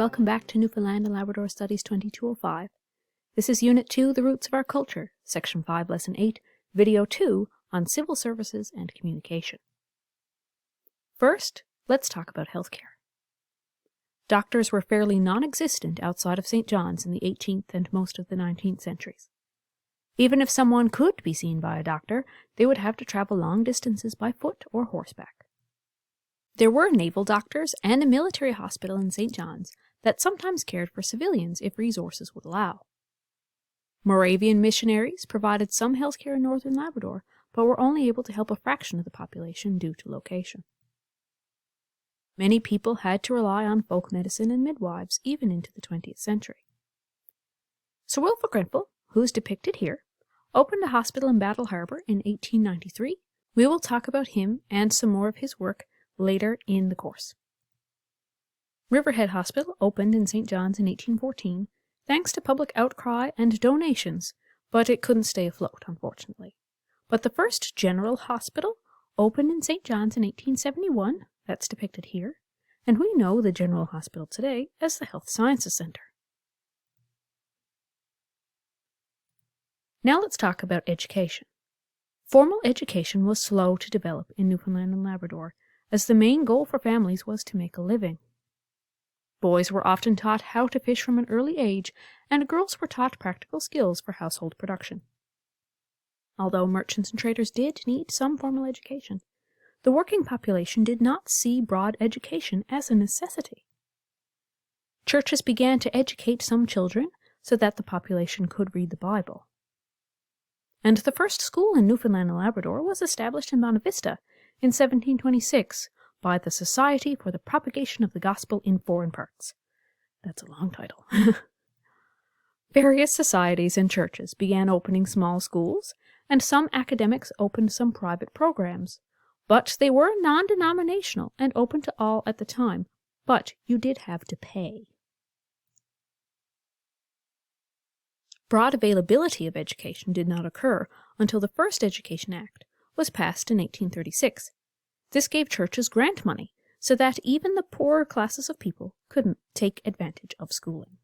welcome back to Newfoundland and Labrador Studies 2205. This is Unit 2, The Roots of Our Culture, Section 5, Lesson 8, Video 2 on Civil Services and Communication. First, let's talk about healthcare. Doctors were fairly non-existent outside of St. John's in the 18th and most of the 19th centuries. Even if someone could be seen by a doctor, they would have to travel long distances by foot or horseback. There were naval doctors and a military hospital in St. John's that sometimes cared for civilians if resources would allow. Moravian missionaries provided some health care in northern Labrador, but were only able to help a fraction of the population due to location. Many people had to rely on folk medicine and midwives even into the 20th century. Sir Wilfrid Grenfell, who is depicted here, opened a hospital in Battle Harbour in 1893. We will talk about him and some more of his work later in the course. Riverhead Hospital opened in St. John's in 1814, thanks to public outcry and donations, but it couldn't stay afloat, unfortunately. But the first general hospital opened in St. John's in 1871, that's depicted here, and we know the General Hospital today as the Health Sciences Centre. Now let's talk about education. Formal education was slow to develop in Newfoundland and Labrador, as the main goal for families was to make a living. Boys were often taught how to fish from an early age, and girls were taught practical skills for household production. Although merchants and traders did need some formal education, the working population did not see broad education as a necessity. Churches began to educate some children so that the population could read the Bible. And the first school in Newfoundland and Labrador was established in Bonavista in 1726 by the Society for the Propagation of the Gospel in Foreign Parts. That's a long title. Various societies and churches began opening small schools, and some academics opened some private programs, but they were non-denominational and open to all at the time, but you did have to pay. Broad availability of education did not occur until the first Education Act was passed in 1836. This gave churches grant money so that even the poorer classes of people couldn't take advantage of schooling.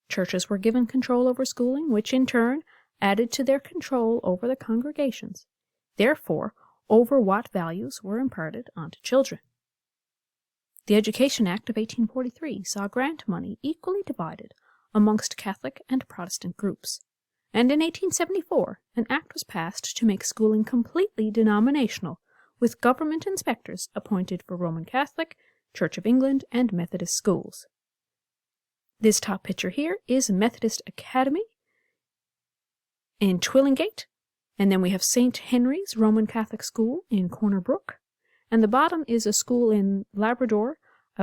Churches were given control over schooling, which in turn added to their control over the congregations, therefore over what values were imparted onto children. The Education Act of 1843 saw grant money equally divided amongst Catholic and Protestant groups, and in 1874 an act was passed to make schooling completely denominational, with government inspectors appointed for Roman Catholic, Church of England, and Methodist schools. This top picture here is Methodist Academy in Twillingate, and then we have St. Henry's Roman Catholic School in Corner Brook, and the bottom is a school in Labrador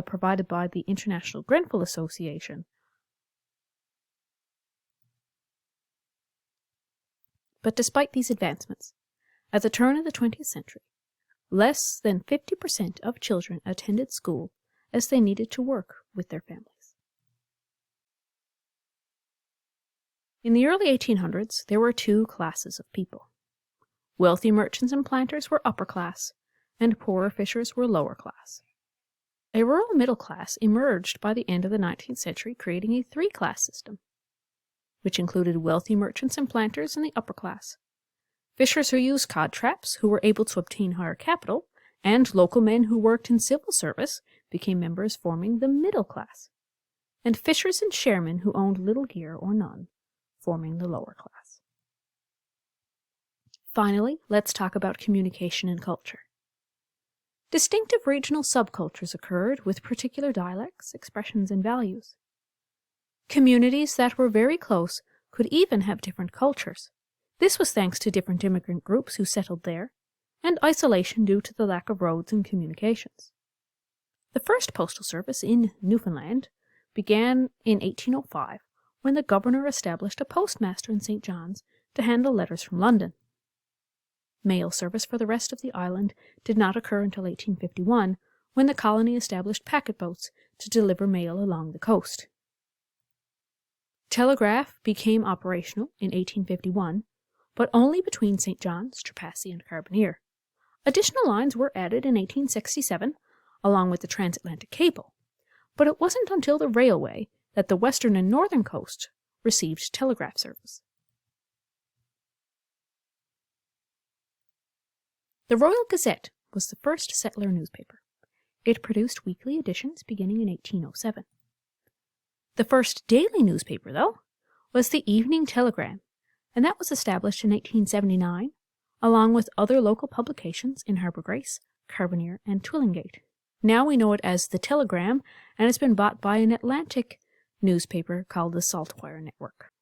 provided by the International Grenfell Association. But despite these advancements, at the turn of the 20th century, less than 50% of children attended school as they needed to work with their families. In the early 1800s, there were two classes of people. Wealthy merchants and planters were upper class, and poorer fishers were lower class. A rural middle class emerged by the end of the 19th century, creating a three-class system, which included wealthy merchants and planters in the upper class, fishers who used cod traps, who were able to obtain higher capital, and local men who worked in civil service became members, forming the middle class, and fishers and sharemen who owned little gear or none, forming the lower class. Finally, let's talk about communication and culture. Distinctive regional subcultures occurred with particular dialects, expressions, and values. Communities that were very close could even have different cultures. This was thanks to different immigrant groups who settled there, and isolation due to the lack of roads and communications. The first postal service in Newfoundland began in 1805, when the governor established a postmaster in St. John's to handle letters from London. Mail service for the rest of the island did not occur until 1851, when the colony established packet boats to deliver mail along the coast. Telegraph became operational in 1851, but only between St. John's, Trepassey, and Carbonear. Additional lines were added in 1867, along with the transatlantic cable, But it wasn't until the railway that the western and northern coast received telegraph service. The Royal Gazette was the first settler newspaper. It produced weekly editions beginning in 1807. The first daily newspaper, though, was the Evening Telegram, and that was established in 1879, along with other local publications in Harbour Grace, Carbonear, and Twillingate. Now we know it as the Telegram, and it's been bought by an Atlantic newspaper called the Saltwire Network.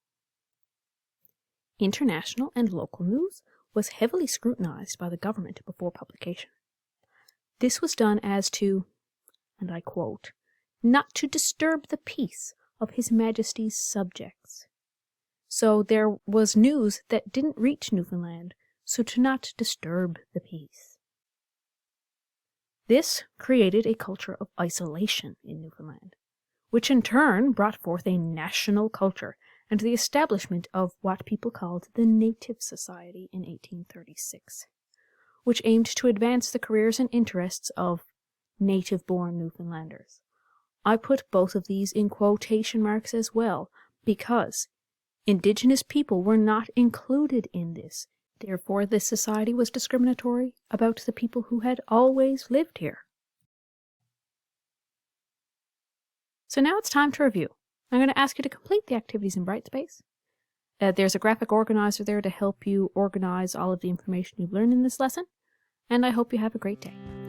International and local news was heavily scrutinized by the government before publication. This was done as to, and I quote, "not to disturb the peace of His Majesty's subjects." So there was news that didn't reach Newfoundland, so to not disturb the peace. This created a culture of isolation in Newfoundland, which in turn brought forth a national culture and the establishment of what people called the Native Society in 1836, which aimed to advance the careers and interests of native-born Newfoundlanders. I put both of these in quotation marks as well, because Indigenous people were not included in this. Therefore, this society was discriminatory about the people who had always lived here. So now it's time to review. I'm going to ask you to complete the activities in Brightspace. There's a graphic organizer there to help you organize all of the information you've learned in this lesson, and I hope you have a great day.